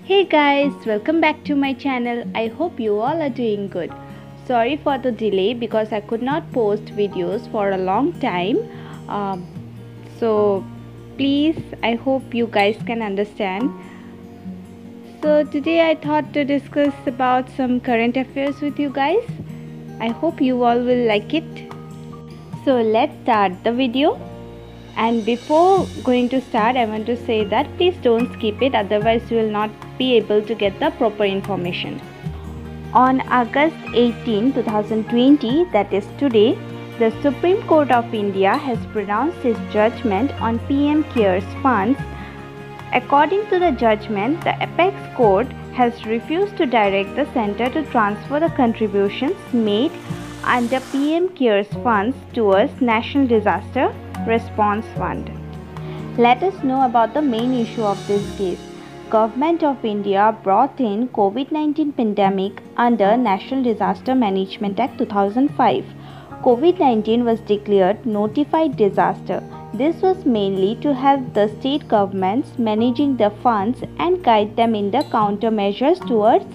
Hey guys, welcome back to my channel. I hope you all are doing good. Sorry for the delay because I could not post videos for a long time. So please, I hope you guys can understand. So today I thought to discuss about some current affairs with you guys. I hope you all will like it. So let's start the video. And before going to start, I want to say that please don't skip it, otherwise you will not be able to get the proper information. On August 18, 2020, that is today, the Supreme Court of India has pronounced its judgment on PM CARES funds. According to the judgment, the apex court has refused to direct the centre to transfer the contributions made under PM CARES funds towards National Disaster Response Fund. Let us know about the main issue of this case. Government of India brought in COVID-19 pandemic under National Disaster Management Act 2005. COVID-19 was declared notified disaster. This was mainly to help the state governments managing the funds and guide them in the countermeasures towards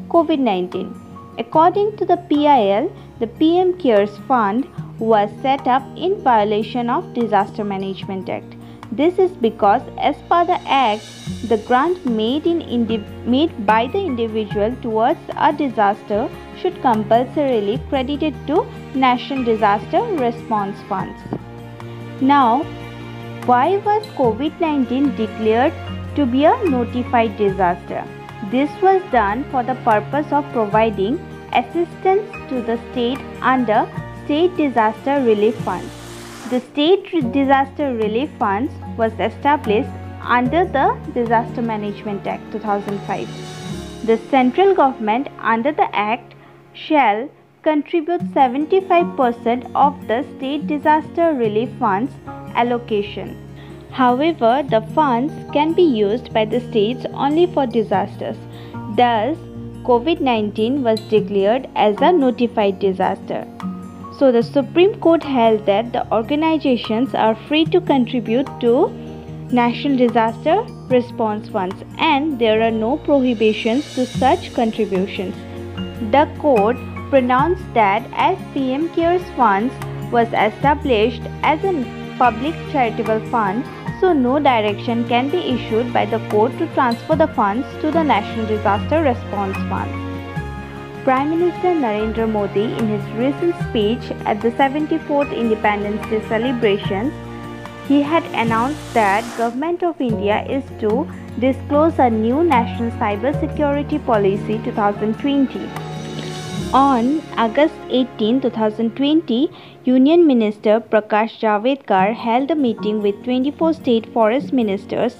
COVID-19. According to the PIL, the PM CARES Fund was set up in violation of Disaster Management Act. This is because as per the Act, the grant made by the individual towards a disaster should compulsorily credited to National Disaster Response Funds. Now, why was COVID-19 declared to be a notified disaster? This was done for the purpose of providing assistance to the state under State Disaster Relief Funds. The State Disaster Relief Funds was established under the Disaster Management Act 2005. The central government under the Act shall contribute 75% of the State Disaster Relief Funds allocation. However, the funds can be used by the states only for disasters. Thus, COVID-19 was declared as a notified disaster. So the Supreme Court held that the organizations are free to contribute to National Disaster Response Funds and there are no prohibitions to such contributions. The court pronounced that as PM CARES Funds was established as a public charitable fund, so no direction can be issued by the court to transfer the funds to the National Disaster Response Fund. Prime Minister Narendra Modi, in his recent speech at the 74th Independence Day celebrations, he had announced that Government of India is to disclose a new National Cyber Security Policy 2020. On August 18, 2020, Union Minister Prakash Javadekar held a meeting with 24 state forest ministers,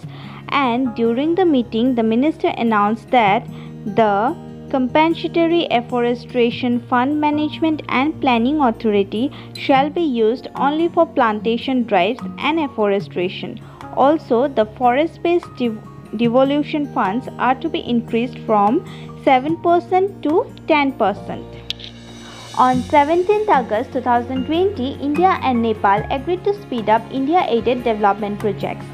and during the meeting the minister announced that the Compensatory Afforestation Fund Management and Planning Authority shall be used only for plantation drives and afforestation. Also, the forest-based devolution funds are to be increased from 7% to 10%. On 17 August 2020, India and Nepal agreed to speed up India-aided development projects.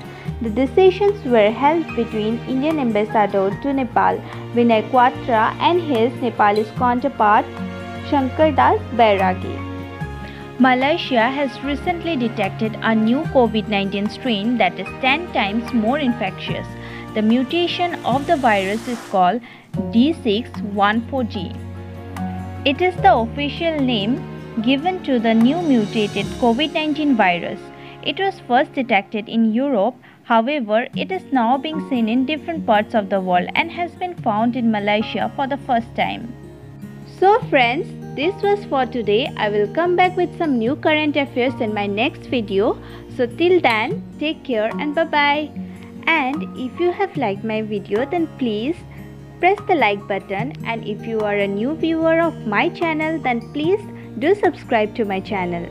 The decisions were held between Indian ambassador to Nepal, Vinay Quatra, and his Nepalese counterpart, Shankar Das Bairagi. Malaysia has recently detected a new COVID-19 strain that is 10 times more infectious. The mutation of the virus is called D614G. It is the official name given to the new mutated COVID-19 virus. It was first detected in Europe. However, it is now being seen in different parts of the world and has been found in Malaysia for the first time. So friends, this was for today. I will come back with some new current affairs in my next video. So till then, take care and bye-bye. And if you have liked my video, then please press the like button, and if you are a new viewer of my channel, then please do subscribe to my channel.